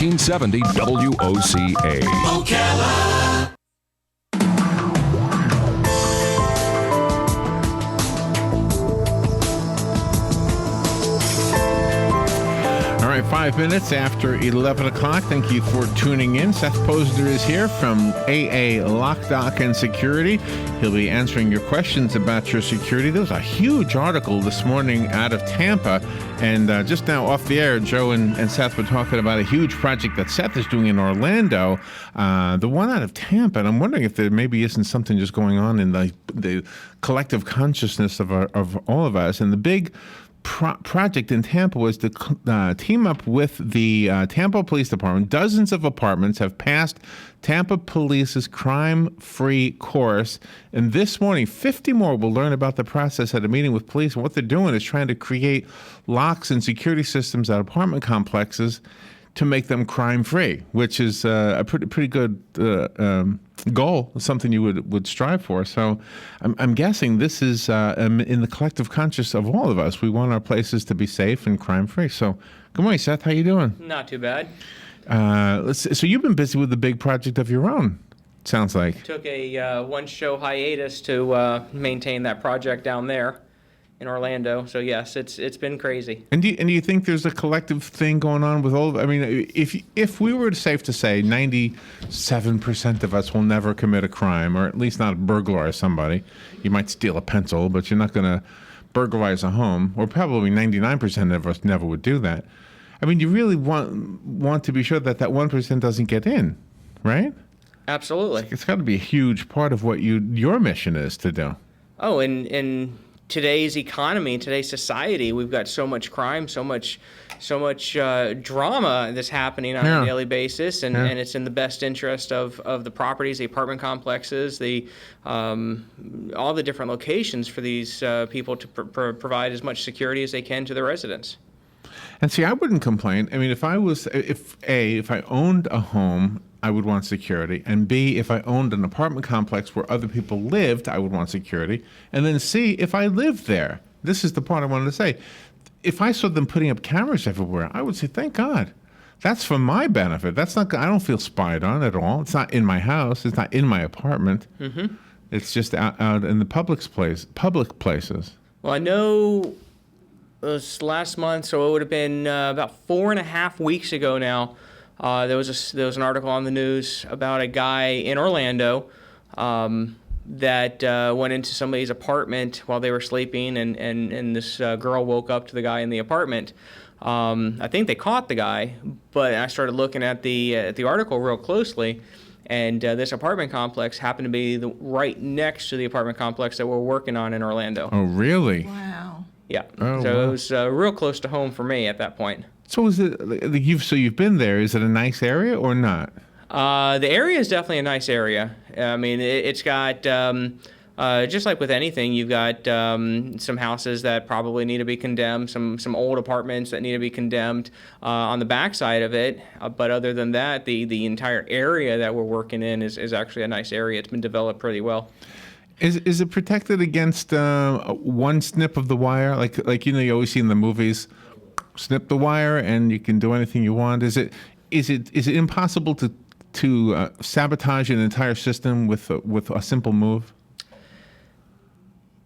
1470 WOCA. Ocala. All right, 5 minutes after 11 o'clock. Thank you for tuning in. Seth Posner is here from AA Lock, Dock, and Security. He'll be answering your questions about your security. There was a huge article this morning out of Tampa. And just now off the air, Joe and Seth were talking about a huge project that Seth is doing in Orlando, the one out of Tampa. And I'm wondering if there maybe isn't something just going on in the collective consciousness of all of us. And the big project in Tampa was to team up with the Tampa Police Department. Dozens of apartments have passed Tampa Police's crime-free course. And this morning, 50 more will learn about the process at a meeting with police. And what they're doing is trying to create locks and security systems at apartment complexes to make them crime-free, which is a pretty good goal, something you would strive for. So I'm guessing this is in the collective conscious of all of us. We want our places to be safe and crime-free. So good morning, Seth. How you doing? Not too bad. So you've been busy with a big project of your own, sounds like. Took a one-show hiatus to maintain that project down there in Orlando. So yes, it's been crazy. And do you think there's a collective thing going on with all of, I mean, if we were safe to say 97% of us will never commit a crime, or at least not burglarize somebody. You might steal a pencil, but you're not going to burglarize a home, or probably 99% of us never would do that. I mean, you really want to be sure that 1% doesn't get in, right? Absolutely. It's got to be a huge part of what your mission is to do. Oh, in today's economy, in today's society, we've got so much crime, so much drama that's happening on a daily basis, and it's in the best interest of the properties, the apartment complexes, all the different locations for these people to provide as much security as they can to their residents. And see, I wouldn't complain. I mean, if I owned a home, I would want security. And B, if I owned an apartment complex where other people lived, I would want security. And then C, if I lived there, this is the part I wanted to say. If I saw them putting up cameras everywhere, I would say, thank God. That's for my benefit. That's not, I don't feel spied on at all. It's not in my house. It's not in my apartment. Mm-hmm. It's just out in the public places. Well, I know it was last month, so it would have been about 4.5 weeks ago now. There was an article on the news about a guy in Orlando that went into somebody's apartment while they were sleeping, and this girl woke up to the guy in the apartment. I think they caught the guy, but I started looking at the article real closely, and this apartment complex happened to be right next to the apartment complex that we're working on in Orlando. Oh, really? Wow. Yeah. Oh, so wow. It was real close to home for me at that point. So you've been there. Is it a nice area or not? The area is definitely a nice area. I mean, it's got just like with anything, you've got some houses that probably need to be condemned, some old apartments that need to be condemned on the backside of it. But other than that, the entire area that we're working in is actually a nice area. It's been developed pretty well. Is it protected against one snip of the wire? Like you always see in the movies, snip the wire and you can do anything you want. Is it impossible to sabotage an entire system with a simple move?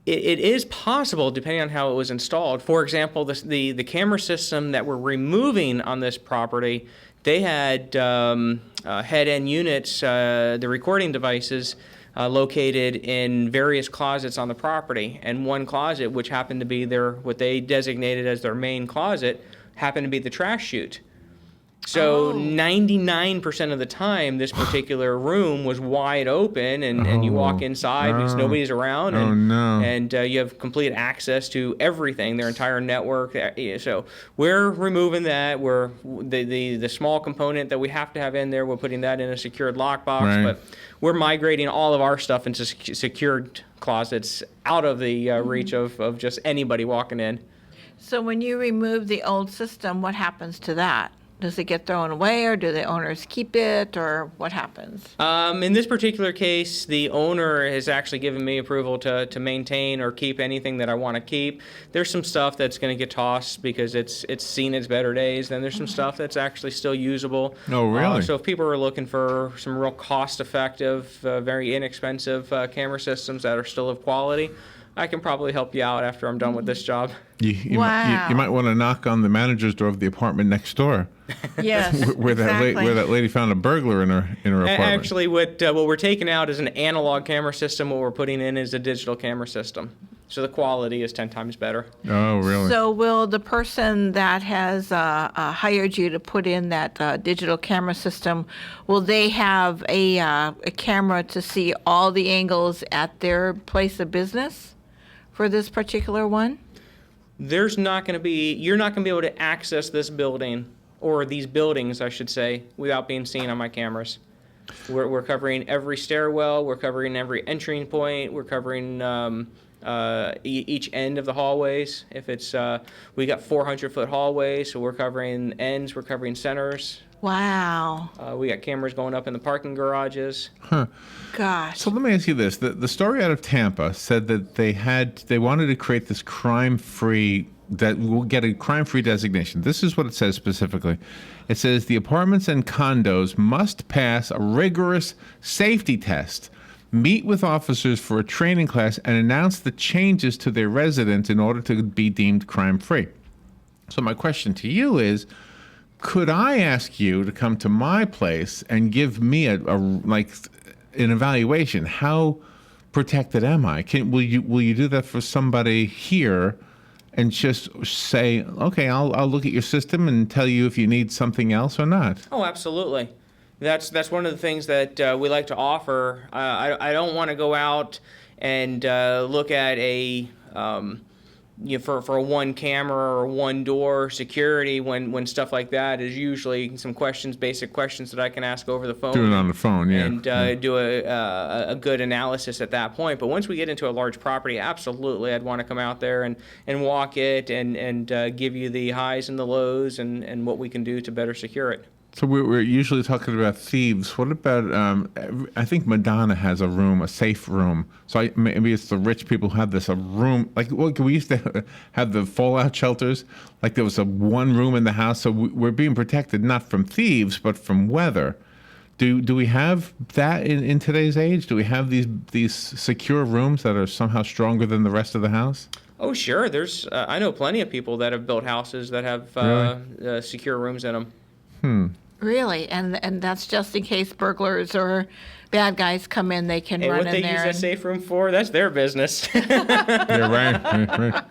It is possible, depending on how it was installed. For example, the camera system that we're removing on this property, they had head-end units, the recording devices, located in various closets on the property. And one closet, which happened to be what they designated as their main closet, happened to be the trash chute. So 99% of the time, this particular room was wide open, and you walk inside because nobody's around, and you have complete access to everything, their entire network. So we're removing that. We're the small component that we have to have in there. We're putting that in a secured lockbox, but we're migrating all of our stuff into secured closets out of the reach of just anybody walking in. So when you remove the old system, what happens to that? Does it get thrown away, or do the owners keep it, or what happens? In this particular case, the owner has actually given me approval to maintain or keep anything that I want to keep. There's some stuff that's going to get tossed because it's seen its better days. Then there's some stuff that's actually still usable. Oh, really? So if people are looking for some real cost-effective, very inexpensive camera systems that are still of quality, I can probably help you out after I'm done with this job. You Wow. might want to knock on the manager's door of the apartment next door, Yes, where that lady found a burglar in her apartment. Actually, what we're taking out is an analog camera system. What we're putting in is a digital camera system. So the quality is 10 times better. Oh, really? So will the person that has hired you to put in that digital camera system, will they have a camera to see all the angles at their place of business for this particular one? You're not going to be able to access this building, or these buildings, I should say, without being seen on my cameras. We're covering every stairwell. We're covering every entering point. We're covering each end of the hallways. If it's we got 400-foot hallways, so we're covering ends. We're covering centers. Wow. We got cameras going up in the parking garages. Gosh. So let me ask you this: the story out of Tampa said that they wanted to create this crime-free, that will get a crime-free designation. This is what it says specifically. It says the apartments and condos must pass a rigorous safety test, meet with officers for a training class, and announce the changes to their residents in order to be deemed crime-free. So my question to you is, could I ask you to come to my place and give me an evaluation? How protected am I? Will you do that for somebody here, and just say, okay, I'll look at your system and tell you if you need something else or not? Oh, absolutely. That's one of the things that we like to offer. I don't want to go out and look at a for a one camera or one door security when stuff like that is usually some basic questions that I can ask over the phone. Do it on the phone, yeah. And do a good analysis at that point. But once we get into a large property, absolutely, I'd want to come out there and walk it and give you the highs and the lows and what we can do to better secure it. So we're usually talking about thieves. What about, I think Madonna has a room, a safe room. So maybe it's the rich people who have a room. Like, we used to have the fallout shelters. Like there was one room in the house. So we're being protected not from thieves, but from weather. Do we have that in today's age? Do we have these secure rooms that are somehow stronger than the rest of the house? Oh, sure. There's I know plenty of people that have built houses that have Really? Secure rooms in them. Really? And that's just in case burglars or bad guys come in, they can And run what in they there. use that safe room for, that's their business. Yeah, right.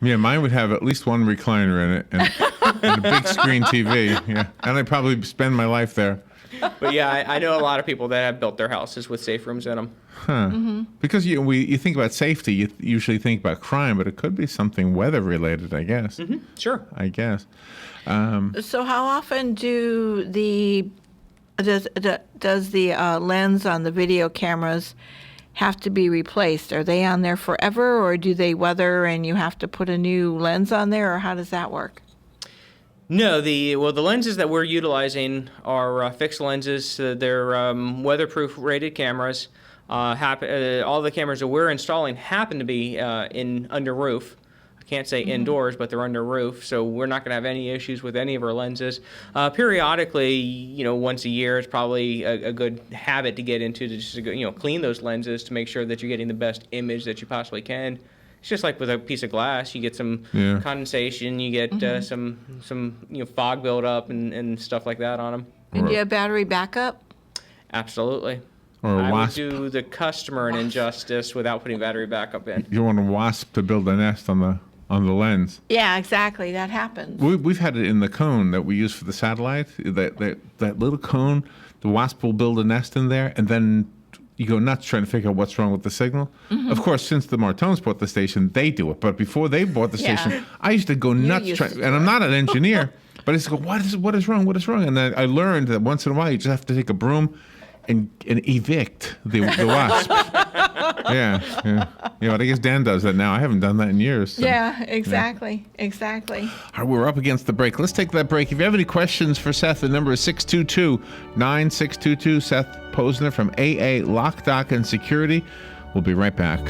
Yeah, mine would have at least one recliner in it and a big screen TV. Yeah, and I'd probably spend my life there. But yeah, I know a lot of people that have built their houses with safe rooms in them. Huh. Because you think about safety, you usually think about crime, but it could be something weather related, I guess. Mm-hmm. Sure. I guess. So how often does the lens on the video cameras have to be replaced? Are they on there forever, or do they weather and you have to put a new lens on there, or how does that work? No, the lenses that we're utilizing are fixed lenses. They're weatherproof rated cameras. All the cameras that we're installing happen to be under roof. I can't say indoors, but they're under roof, so we're not going to have any issues with any of our lenses. Periodically, once a year, it's probably a good habit to get into to just clean those lenses to make sure that you're getting the best image that you possibly can. It's just like with a piece of glass, you get some condensation, you get some fog buildup and stuff like that on them. And do you have battery backup? Absolutely. Or a I would wasp. do the customer an injustice without putting battery backup in. You want a wasp to build a nest on the lens. Yeah, exactly. That happens. We've had it in the cone that we use for the satellite. That little cone, the wasp will build a nest in there, and then you go nuts trying to figure out what's wrong with the signal. Of course, since the Martones bought the station, they do it. But before they bought the station, I used to go nuts used trying. to And I'm not an engineer, but I used to go, what is wrong? What is wrong? And then I learned that once in a while you just have to take a broom, and evict the wasp. Yeah. But I guess Dan does that now. I haven't done that in years. So. Yeah, exactly. All right, we're up against the break. Let's take that break. If you have any questions for Seth, the number is 622-9622. Seth Posner from AA Lock, Dock, and Security. We'll be right back.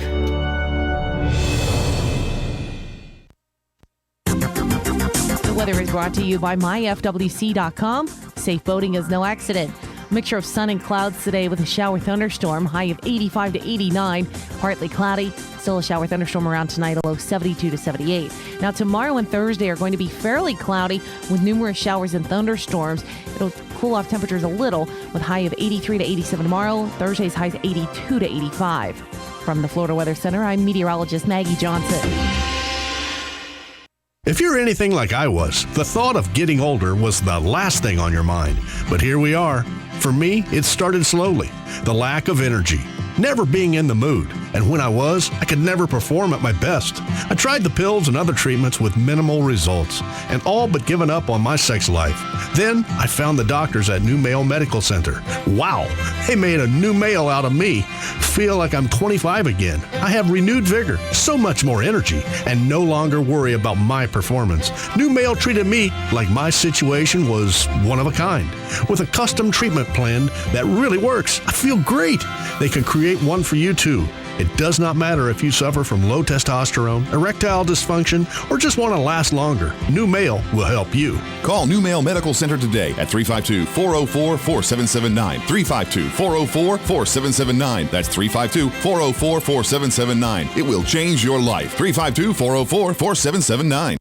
The weather is brought to you by myfwc.com. Safe boating is no accident. Mixture of sun and clouds today with a shower thunderstorm, high of 85 to 89, partly cloudy. Still a shower thunderstorm around tonight, a low 72 to 78. Now tomorrow and Thursday are going to be fairly cloudy with numerous showers and thunderstorms. It'll cool off temperatures a little with high of 83 to 87 tomorrow. Thursday's high is 82 to 85. From the Florida Weather Center, I'm meteorologist Maggie Johnson. If you're anything like I was, the thought of getting older was the last thing on your mind. But here we are. For me, it started slowly. The lack of energy, never being in the mood. And when I was, I could never perform at my best. I tried the pills and other treatments with minimal results, and all but given up on my sex life. Then I found the doctors at New Male Medical Center. Wow, they made a new male out of me. Feel like I'm 25 again. I have renewed vigor, so much more energy, and no longer worry about my performance. New Male treated me like my situation was one of a kind, with a custom treatment plan that really works. I feel great. They can create one for you too. It does not matter if you suffer from low testosterone, erectile dysfunction, or just want to last longer. New Male will help you. Call New Male Medical Center today at 352-404-4779. 352-404-4779. That's 352-404-4779. It will change your life. 352-404-4779.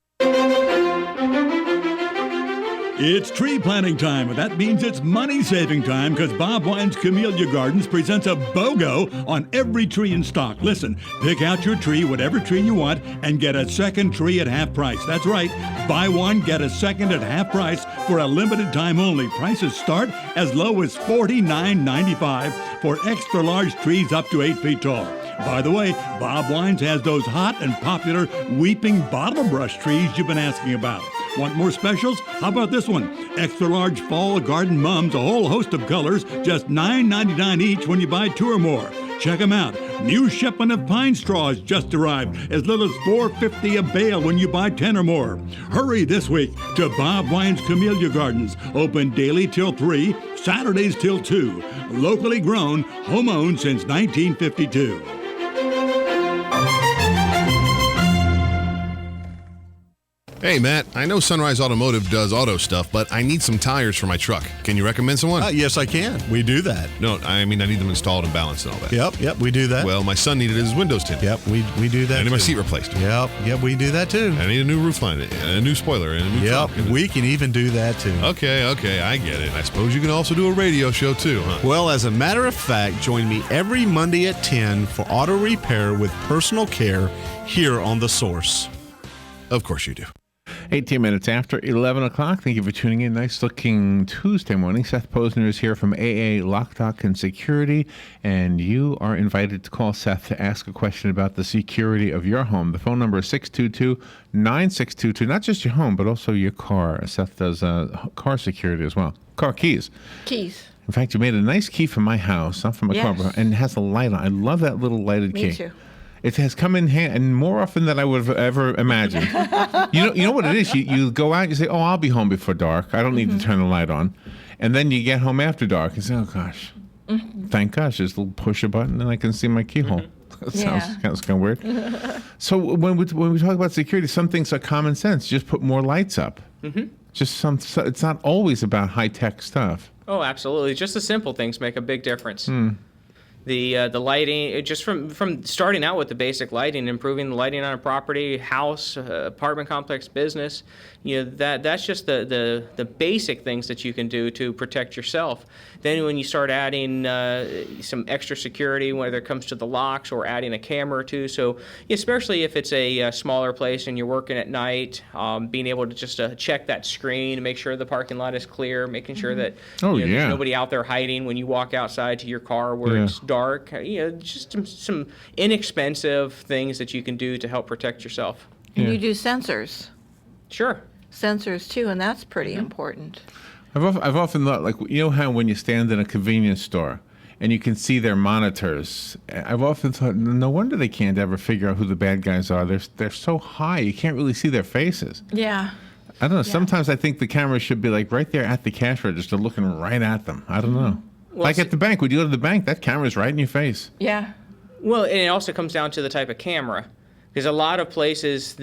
It's tree planting time, and that means it's money-saving time because Bob Wine's Camellia Gardens presents a BOGO on every tree in stock. Listen, pick out your tree, whatever tree you want, and get a second tree at half price. That's right. Buy one, get a second at half price for a limited time only. Prices start as low as $49.95 for extra large trees up to 8 feet tall. By the way, Bob Wines has those hot and popular weeping bottle brush trees you've been asking about. Want more specials? How about this one? Extra large fall garden mums, a whole host of colors, just $9.99 each when you buy 2 or more. Check them out. New shipment of pine straws just arrived, as little as $4.50 a bale when you buy 10 or more. Hurry this week to Bob Wine's Camellia Gardens, open daily till 3, Saturdays till 2. Locally grown, home-owned since 1952. Hey, Matt, I know Sunrise Automotive does auto stuff, but I need some tires for my truck. Can you recommend someone? Yes, I can. We do that. No, I mean, I need them installed and balanced and all that. Yep, we do that. Well, my son needed his windows tinted. Yep, we do that. I need my too. seat replaced. Yep, we do that too. I need a new roof line, and a new spoiler, and a new Yep, trunk. we can even do that too. Okay, I get it. I suppose you can also do a radio show too, huh? Well, as a matter of fact, join me every Monday at 10 for auto repair with personal care here on The Source. Of course you do. 18 minutes after 11 o'clock. Thank you for tuning in. Nice looking Tuesday morning. Seth Posner is here from AA Lock, Dock, and Security, and you are invited to call Seth to ask a question about the security of your home. The phone number is 622-9622. Not just your home, but also your car. Seth does car security as well. Car keys. Keys. In fact, you made a nice key for my house, not for my car, but, and it has a light on. I love that little lighted key. Me too. It has come in hand, and more often than I would have ever imagined. You know what it is? You go out and you say, oh, I'll be home before dark. I don't need to turn the light on. And then you get home after dark and say, oh, gosh. Thank gosh, just a little push a button and I can see my keyhole. Sounds kind of weird. So when we talk about security, some things are common sense. Just put more lights up. Just it's not always about high-tech stuff. Oh, absolutely. Just the simple things make a big difference. The lighting, just from starting out with the basic lighting, improving the lighting on a property, house, apartment complex, business, that's just the basic things that you can do to protect yourself. Then when you start adding some extra security, whether it comes to the locks or adding a camera or two, so especially if it's a smaller place and you're working at night, being able to just check that screen, make sure the parking lot is clear, making sure that there's nobody out there hiding when you walk outside to your car where it's dark. Just some inexpensive things that you can do to help protect yourself. And you do sensors. Sure. Sensors too, and that's pretty important. I've often thought, like, how when you stand in a convenience store and you can see their monitors. I've often thought, no wonder they can't ever figure out who the bad guys are. They're so high, you can't really see their faces. Yeah. I don't know. Sometimes I think the camera should be like right there at the cash register, looking right at them. I don't know. Well, like at the bank, when you go to the bank, that camera's right in your face. Yeah. Well, and it also comes down to the type of camera, because a lot of places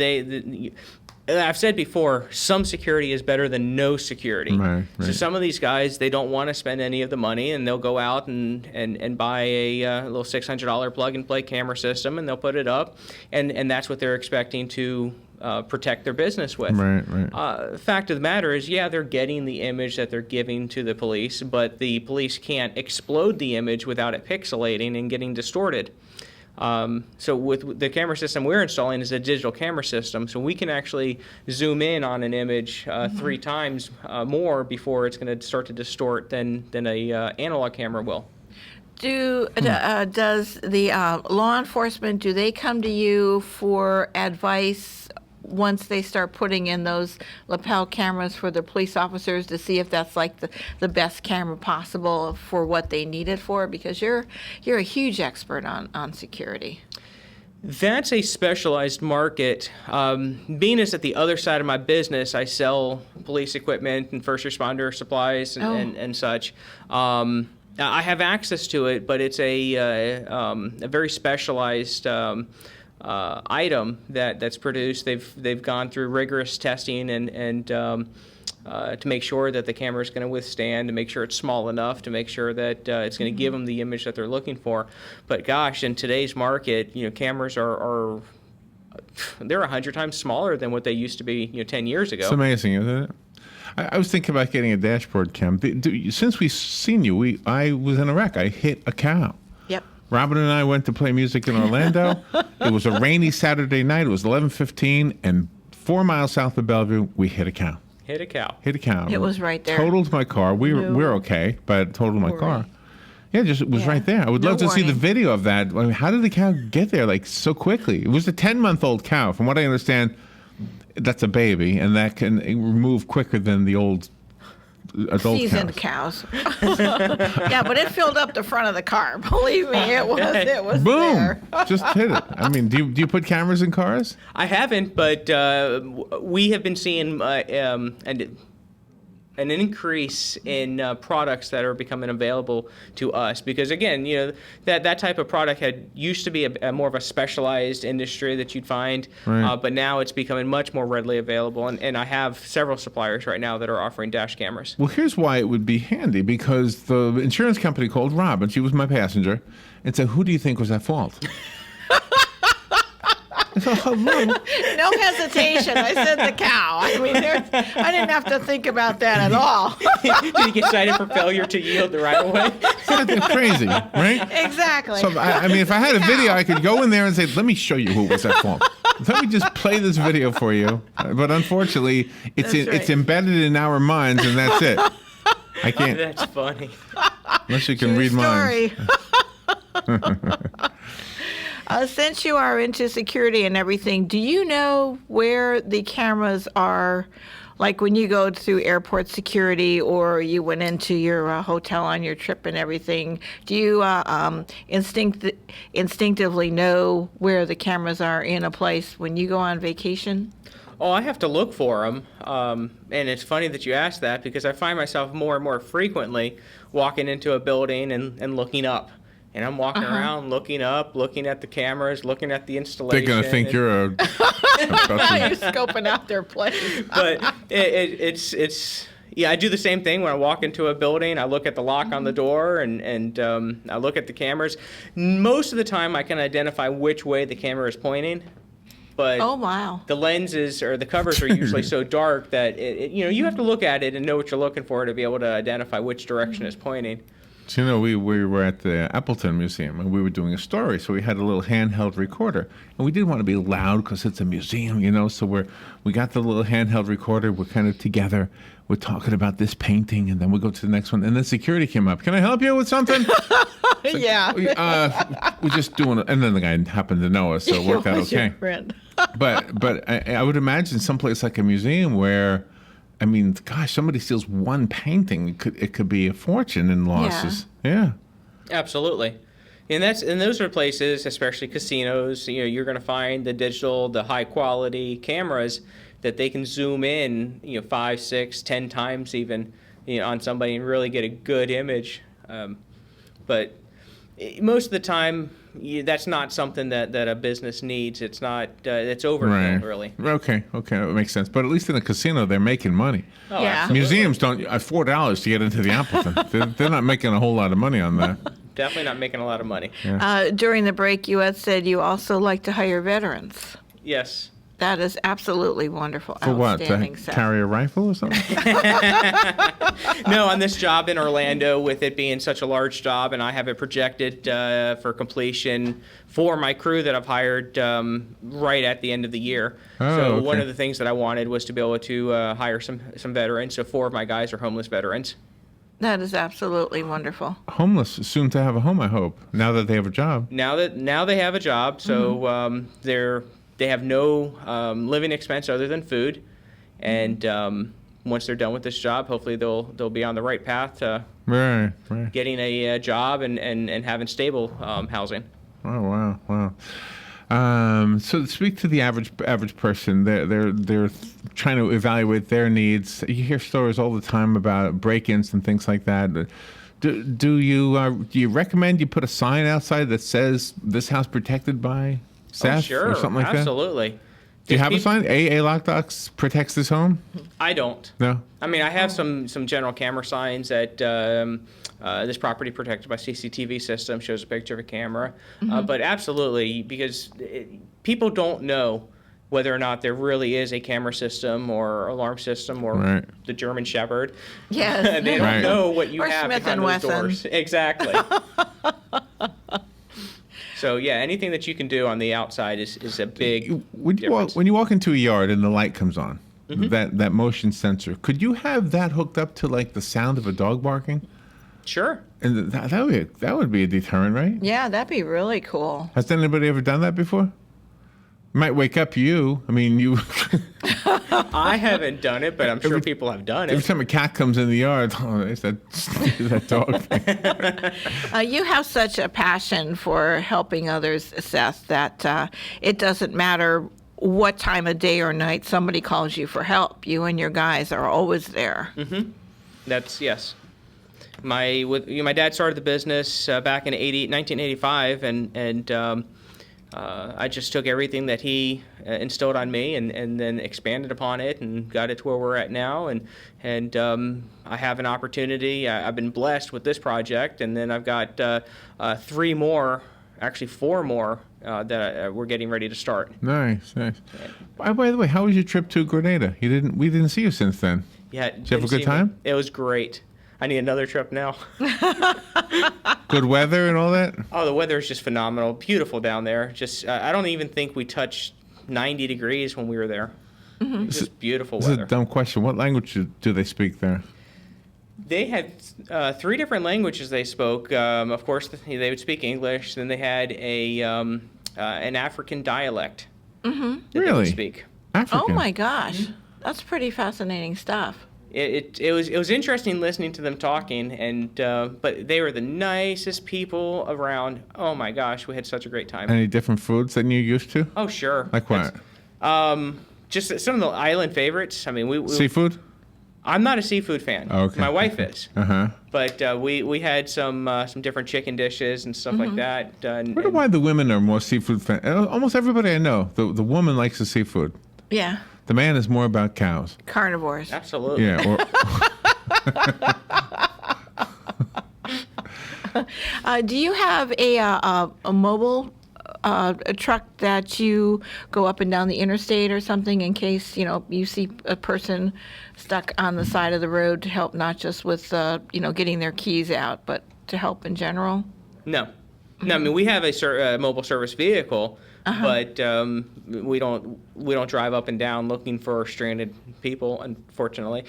I've said before, some security is better than no security. Right. So some of these guys, they don't want to spend any of the money, and they'll go out and buy a little $600 plug-and-play camera system, and they'll put it up, and that's what they're expecting to protect their business with. Right. Fact of the matter is, yeah, they're getting the image that they're giving to the police, but the police can't explode the image without it pixelating and getting distorted. So with the camera system we're installing is a digital camera system, so we can actually zoom in on an image 3 times more before it's going to start to distort than a analog camera will. Does the law enforcement, do they come to you for advice once they start putting in those lapel cameras for the police officers to see if that's like the best camera possible for what they need it for? Because you're a huge expert on security. That's a specialized market. Being as at the other side of my business, I sell police equipment and first responder supplies and such. I have access to it, but it's a very specialized item that's produced. They've gone through rigorous testing and to make sure that the camera is going to withstand, to make sure it's small enough, to make sure that it's going to give them the image that they're looking for. But gosh, in today's market, cameras are they're 100 times smaller than what they used to be 10 years ago. It's amazing, isn't it? I was thinking about getting a dashboard cam. Since we've seen you, I was in a wreck. I hit a cow. Yep. Robin and I went to play music in Orlando. It was a rainy Saturday night. It was 11:15, and 4 miles south of Bellevue, we hit a cow. Hit a cow. It was right there. Totaled my car. We're okay, but totaled my car. Right. Yeah, it was right there. I would love to see the video of that. I mean, how did the cow get there like so quickly? It was a 10-month-old cow. From what I understand, that's a baby, and that can move quicker than the old adult seasoned cows. Yeah, but it filled up the front of the car. Believe me, it was Boom! there. Just hit it. I mean, do you put cameras in cars? I haven't, but we have been seeing an increase in products that are becoming available to us, because again, that type of product used to be a more of a specialized industry that you'd find, right. But now it's becoming much more readily available, and I have several suppliers right now that are offering dash cameras. Well, here's why it would be handy, because the insurance company called Rob, and she was my passenger, and said, "Who do you think was at fault?" So, No hesitation. I said the cow. I mean, I didn't have to think about that at all. Did you get cited for failure to yield the right of way? That's crazy, right? Exactly. So, I mean, if I had a video, I could go in there and say, "Let me show you who was at fault. Let me just play this video for you." But unfortunately, it's embedded in our minds, and that's it. I can't. That's funny. Unless you can True read story. minds. Since you are into security and everything, do you know where the cameras are? Like when you go to airport security or you went into your hotel on your trip and everything, do you instinctively know where the cameras are in a place when you go on vacation? Oh, I have to look for them. And it's funny that you asked that, because I find myself more and more frequently walking into a building and looking up. And I'm walking around, looking up, looking at the cameras, looking at the installation. They're going to think you're a... You're scoping out their place. But it's yeah, I do the same thing when I walk into a building. I look at the lock on the door and I look at the cameras. Most of the time I can identify which way the camera is pointing. But oh, wow. The lenses or the covers are usually so dark that you have to look at it and know what you're looking for to be able to identify which direction it's pointing. So, we were at the Appleton Museum, and we were doing a story, so we had a little handheld recorder. And we didn't want to be loud because it's a museum, so we got the little handheld recorder. We're kind of together. We're talking about this painting, and then we go to the next one. And then security came up. "Can I help you with something?" Yeah. We're just doing it. And then the guy happened to know us, so it worked out okay. Your friend. But I would imagine someplace like a museum where, I mean, gosh, somebody steals one painting, it could be a fortune in losses. Yeah. Absolutely. And those are places, especially casinos, you're going to find the high quality cameras that they can zoom in, 5, 6, 10 times even, on somebody and really get a good image. But most of the time, that's not something that a business needs. It's not. It's overkill, really. Okay, that makes sense. But at least in a casino, they're making money. Oh, Yeah. absolutely. Museums don't. $4 to get into the Appleton. they're not making a whole lot of money on that. Definitely not making a lot of money. During the break, you had said you also like to hire veterans. Yes. That is absolutely wonderful. For what? To Outstanding, Seth. carry a rifle or something? No, on this job in Orlando, with it being such a large job, and I have it projected for completion for my crew that I've hired right at the end of the year. Oh, so okay. one of the things that I wanted was to be able to hire some veterans. So 4 of my guys are homeless veterans. That is absolutely wonderful. Homeless, soon to have a home, I hope. Now that they have a job. Now they have a job, so they have no living expense other than food, and once they're done with this job, hopefully they'll be on the right path to Right. getting a job and having stable housing. Oh wow. So speak to the average person. They're trying to evaluate their needs. You hear stories all the time about break-ins and things like that. Do you recommend you put a sign outside that says this house protected by Seth Oh, sure, or something like absolutely. that? Do you have a sign? AA Lock Docs protects this home? I don't. No. I mean, I have some general camera signs that this property protected by CCTV system, shows a picture of a camera. But absolutely, because people don't know whether or not there really is a camera system or alarm system or Right. the German Shepherd. Yes. They don't Right. know what you Or have Smith behind and those Wesson. doors. Exactly. So yeah, anything that you can do on the outside is a big difference. When you walk into a yard and the light comes on, that motion sensor, could you have that hooked up to like the sound of a dog barking? Sure. And that would be a deterrent, right? Yeah, that'd be really cool. Has anybody ever done that before? Might wake up you. I mean, you. I haven't done it, but I'm sure people have done Every it. time a cat comes in the yard, oh, it's that dog thing. You have such a passion for helping others, Seth, that it doesn't matter what time of day or night somebody calls you for help. You and your guys are always there. That's yes. My dad started the business back in 1985, and I just took everything that he instilled on me and then expanded upon it and got it to where we're at now. And I have an opportunity. I've been blessed with this project, and then I've got 3 more, actually 4 more that we're getting ready to start. Nice. By the way, how was your trip to Grenada? We didn't see you since then. Yeah, Did you have a good time? It was great. I need another trip now. Good weather and all that? Oh, the weather is just phenomenal. Beautiful down there. Just I don't even think we touched 90 degrees when we were there. Just beautiful This is weather. a dumb question. What language do they speak there? They had 3 different languages they spoke. Of course, they would speak English. Then they had an African dialect that they Really? would speak. African. Oh my gosh, that's pretty fascinating stuff. It was interesting listening to them talking, and but they were the nicest people around. Oh my gosh, we had such a great time. Any different foods than you're used to? Oh sure. Like what? Just some of the island favorites. I mean, we Seafood? I'm not a seafood fan. Oh, okay. My wife is. Uh-huh. But we had some different chicken dishes and stuff like that. I wonder why the women are more seafood fans. Almost everybody I know, the woman likes the seafood. Yeah, The man is more about cows. carnivores. Absolutely. Yeah. Do you have a mobile a truck that you go up and down the interstate or something in case you see a person stuck on the side of the road to help not just with getting their keys out, but to help in general? No. I mean we have a mobile service vehicle, but we don't drive up and down looking for stranded people. Unfortunately,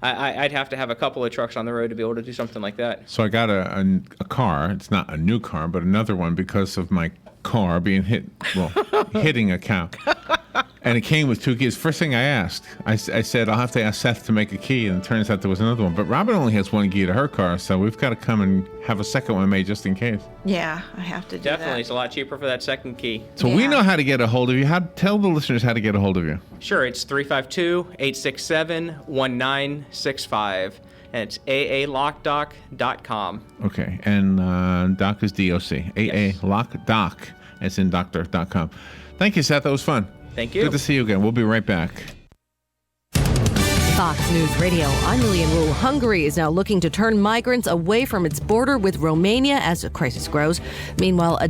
I'd have to have a couple of trucks on the road to be able to do something like that. So I got a car. It's not a new car, but another one because of my car being hitting a cow. And it came with 2 keys. First thing I asked, I said, I'll have to ask Seth to make a key. And it turns out there was another one. But Robin only has 1 key to her car, so we've got to come and have a second one made just in case. Yeah, I have to do Definitely. that. It's a lot cheaper for that second key. So we know how to get a hold of you. Tell the listeners how to get a hold of you. Sure, it's 352-867-1965. And it's aalockdoc.com. Okay, and doc is DOC. aalockdoc, as in doctor.com. Thank you, Seth. That was fun. Thank you. Good to see you again. We'll be right back. Fox News Radio, I'm Lillian Wu. Hungary is now looking to turn migrants away from its border with Romania as the crisis grows. Meanwhile, a